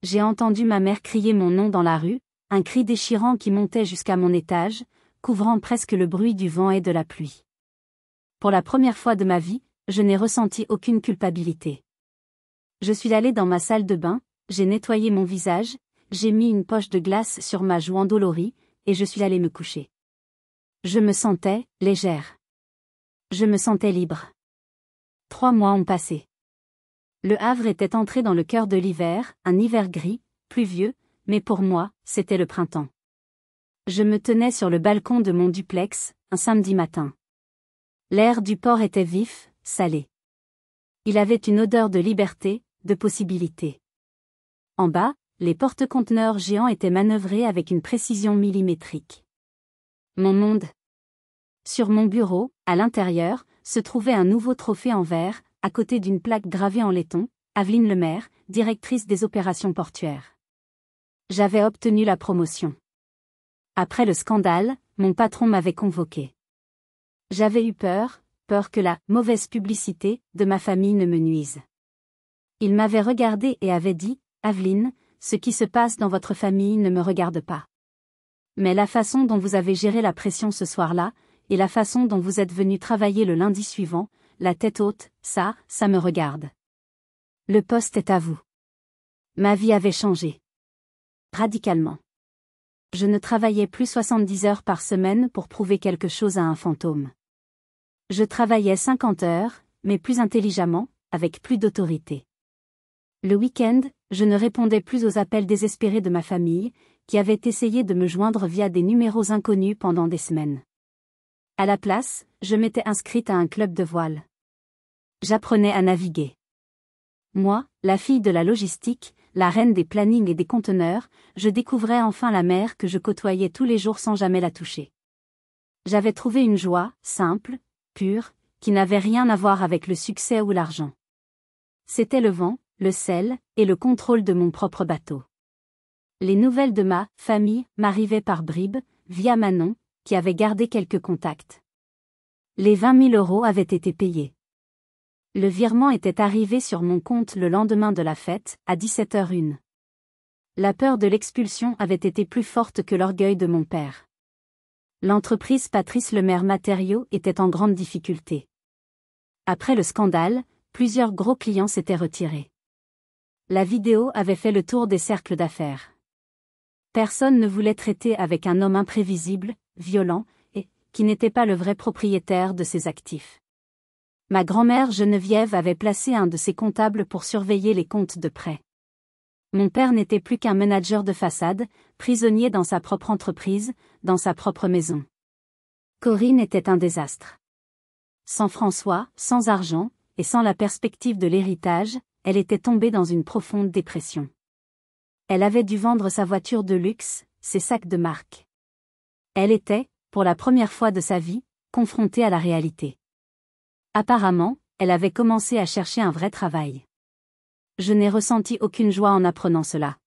J'ai entendu ma mère crier mon nom dans la rue, un cri déchirant qui montait jusqu'à mon étage, couvrant presque le bruit du vent et de la pluie. Pour la première fois de ma vie, je n'ai ressenti aucune culpabilité. Je suis allée dans ma salle de bain, j'ai nettoyé mon visage, j'ai mis une poche de glace sur ma joue endolorie, et je suis allée me coucher. Je me sentais légère. Je me sentais libre. 3 mois ont passé. Le Havre était entré dans le cœur de l'hiver, un hiver gris, pluvieux, mais pour moi, c'était le printemps. Je me tenais sur le balcon de mon duplex, un samedi matin. L'air du port était vif, salé. Il avait une odeur de liberté, de possibilité. En bas, les porte-conteneurs géants étaient manœuvrés avec une précision millimétrique. Mon monde. Sur mon bureau, à l'intérieur, se trouvait un nouveau trophée en verre, à côté d'une plaque gravée en laiton, Aveline Lemaire, directrice des opérations portuaires. J'avais obtenu la promotion. Après le scandale, mon patron m'avait convoqué. J'avais eu peur que la mauvaise publicité de ma famille ne me nuise. Il m'avait regardé et avait dit, Aveline, ce qui se passe dans votre famille ne me regarde pas. Mais la façon dont vous avez géré la pression ce soir-là, et la façon dont vous êtes venu travailler le lundi suivant, la tête haute, ça me regarde. Le poste est à vous. Ma vie avait changé. Radicalement. Je ne travaillais plus 70 heures par semaine pour prouver quelque chose à un fantôme. Je travaillais 50 heures, mais plus intelligemment, avec plus d'autorité. Le week-end, je ne répondais plus aux appels désespérés de ma famille, qui avait essayé de me joindre via des numéros inconnus pendant des semaines. À la place, je m'étais inscrite à un club de voile. J'apprenais à naviguer. Moi, la fille de la logistique, la reine des plannings et des conteneurs, je découvrais enfin la mer que je côtoyais tous les jours sans jamais la toucher. J'avais trouvé une joie, simple, pure, qui n'avait rien à voir avec le succès ou l'argent. C'était le vent, le sel, et le contrôle de mon propre bateau. Les nouvelles de ma famille m'arrivaient par bribes, via Manon, qui avait gardé quelques contacts. Les 20 000 € avaient été payés. Le virement était arrivé sur mon compte le lendemain de la fête, à 17h01. La peur de l'expulsion avait été plus forte que l'orgueil de mon père. L'entreprise Patrice Lemaire Matériaux était en grande difficulté. Après le scandale, plusieurs gros clients s'étaient retirés. La vidéo avait fait le tour des cercles d'affaires. Personne ne voulait traiter avec un homme imprévisible, violent, et qui n'était pas le vrai propriétaire de ses actifs. Ma grand-mère Geneviève avait placé un de ses comptables pour surveiller les comptes de prêt. Mon père n'était plus qu'un manager de façade, prisonnier dans sa propre entreprise, dans sa propre maison. Corinne était un désastre. Sans François, sans argent, et sans la perspective de l'héritage, elle était tombée dans une profonde dépression. Elle avait dû vendre sa voiture de luxe, ses sacs de marque. Elle était, pour la première fois de sa vie, confrontée à la réalité. Apparemment, elle avait commencé à chercher un vrai travail. Je n'ai ressenti aucune joie en apprenant cela.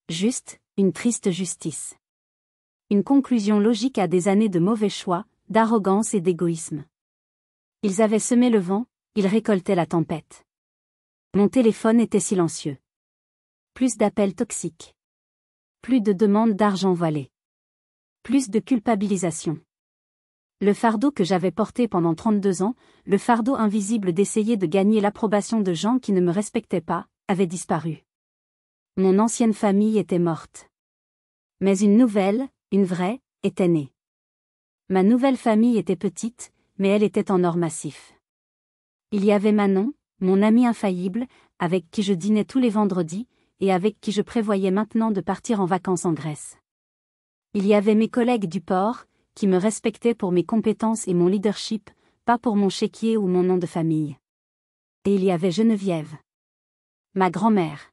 Juste, une triste justice. Une conclusion logique à des années de mauvais choix, d'arrogance et d'égoïsme. Ils avaient semé le vent, ils récoltaient la tempête. Mon téléphone était silencieux. Plus d'appels toxiques. Plus de demandes d'argent voilé. Plus de culpabilisation. Le fardeau que j'avais porté pendant 32 ans, le fardeau invisible d'essayer de gagner l'approbation de gens qui ne me respectaient pas, avait disparu. Mon ancienne famille était morte. Mais une nouvelle, une vraie, était née. Ma nouvelle famille était petite, mais elle était en or massif. Il y avait Manon, mon amie infaillible, avec qui je dînais tous les vendredis, et avec qui je prévoyais maintenant de partir en vacances en Grèce. Il y avait mes collègues du port, qui me respectaient pour mes compétences et mon leadership, pas pour mon chéquier ou mon nom de famille. Et il y avait Geneviève, ma grand-mère.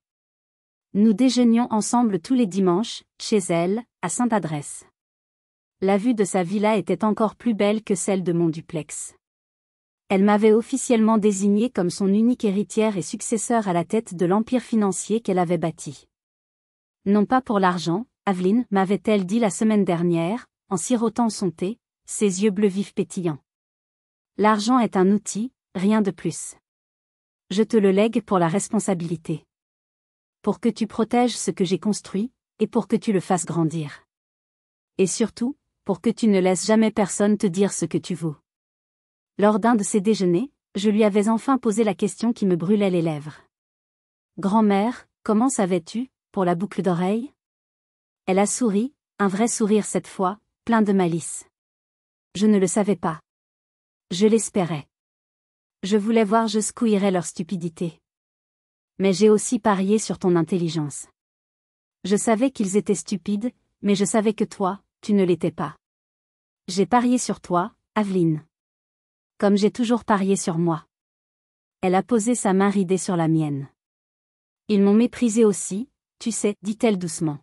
Nous déjeunions ensemble tous les dimanches, chez elle, à Sainte-Adresse. La vue de sa villa était encore plus belle que celle de mon duplex. Elle m'avait officiellement désignée comme son unique héritière et successeur à la tête de l'empire financier qu'elle avait bâti. Non pas pour l'argent, Aveline, m'avait-elle dit la semaine dernière, en sirotant son thé, ses yeux bleus vifs pétillants. L'argent est un outil, rien de plus. Je te le lègue pour la responsabilité. Pour que tu protèges ce que j'ai construit, et pour que tu le fasses grandir. Et surtout, pour que tu ne laisses jamais personne te dire ce que tu vaux. Lors d'un de ces déjeuners, je lui avais enfin posé la question qui me brûlait les lèvres. Grand-mère, comment savais-tu, pour la boucle d'oreille? Elle a souri, un vrai sourire cette fois, plein de malice. Je ne le savais pas. Je l'espérais. Je voulais voir jusqu'où irait leur stupidité. Mais j'ai aussi parié sur ton intelligence. Je savais qu'ils étaient stupides, mais je savais que toi, tu ne l'étais pas. J'ai parié sur toi, Aveline. Comme j'ai toujours parié sur moi. Elle a posé sa main ridée sur la mienne. Ils m'ont méprisée aussi, tu sais, dit-elle doucement.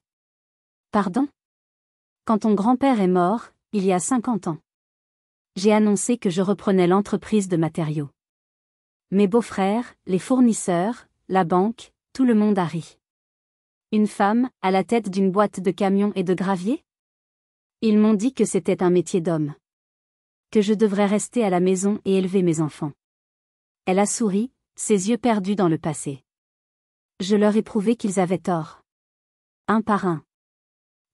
Pardon? Quand ton grand-père est mort, il y a 50 ans. J'ai annoncé que je reprenais l'entreprise de matériaux. Mes beaux-frères, les fournisseurs, la banque, tout le monde a ri. Une femme, à la tête d'une boîte de camions et de gravier? Ils m'ont dit que c'était un métier d'homme. Que je devrais rester à la maison et élever mes enfants. Elle a souri, ses yeux perdus dans le passé. Je leur ai prouvé qu'ils avaient tort. Un par un.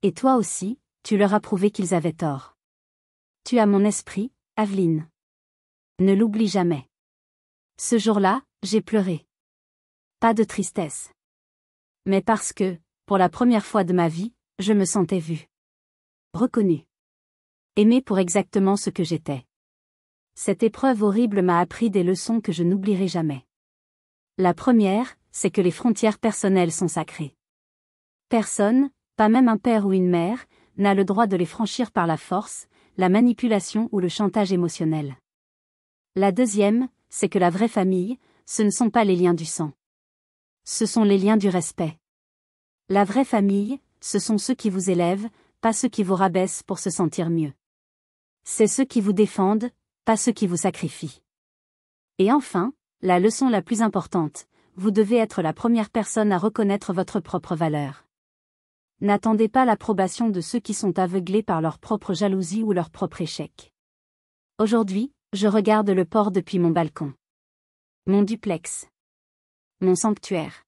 Et toi aussi, tu leur as prouvé qu'ils avaient tort. Tu as mon esprit, Aveline. Ne l'oublie jamais. Ce jour-là, j'ai pleuré. Pas de tristesse. Mais parce que, pour la première fois de ma vie, je me sentais vue. Reconnue. Aimée pour exactement ce que j'étais. Cette épreuve horrible m'a appris des leçons que je n'oublierai jamais. La première, c'est que les frontières personnelles sont sacrées. Personne, pas même un père ou une mère, n'a le droit de les franchir par la force, la manipulation ou le chantage émotionnel. La deuxième, c'est que la vraie famille, ce ne sont pas les liens du sang. Ce sont les liens du respect. La vraie famille, ce sont ceux qui vous élèvent, pas ceux qui vous rabaissent pour se sentir mieux. C'est ceux qui vous défendent, pas ceux qui vous sacrifient. Et enfin, la leçon la plus importante, vous devez être la première personne à reconnaître votre propre valeur. N'attendez pas l'approbation de ceux qui sont aveuglés par leur propre jalousie ou leur propre échec. Aujourd'hui, je regarde le port depuis mon balcon. Mon duplex. Mon sanctuaire.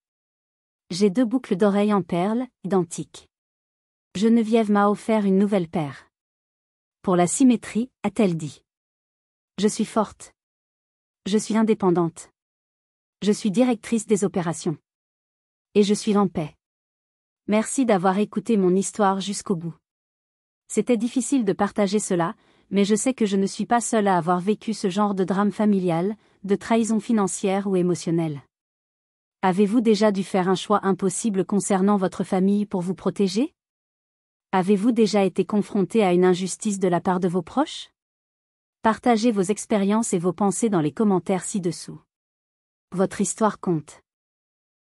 J'ai 2 boucles d'oreilles en perles, identiques. Geneviève m'a offert une nouvelle paire. Pour la symétrie, a-t-elle dit. Je suis forte. Je suis indépendante. Je suis directrice des opérations. Et je suis en paix. Merci d'avoir écouté mon histoire jusqu'au bout. C'était difficile de partager cela, mais je sais que je ne suis pas seule à avoir vécu ce genre de drame familial, de trahison financière ou émotionnelle. Avez-vous déjà dû faire un choix impossible concernant votre famille pour vous protéger? Avez-vous déjà été confronté à une injustice de la part de vos proches? Partagez vos expériences et vos pensées dans les commentaires ci-dessous. Votre histoire compte.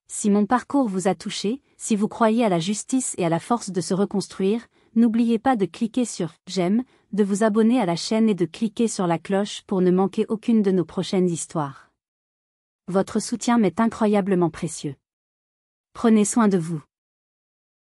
Si mon parcours vous a touché, si vous croyez à la justice et à la force de se reconstruire, n'oubliez pas de cliquer sur « J'aime », de vous abonner à la chaîne et de cliquer sur la cloche pour ne manquer aucune de nos prochaines histoires. Votre soutien m'est incroyablement précieux. Prenez soin de vous.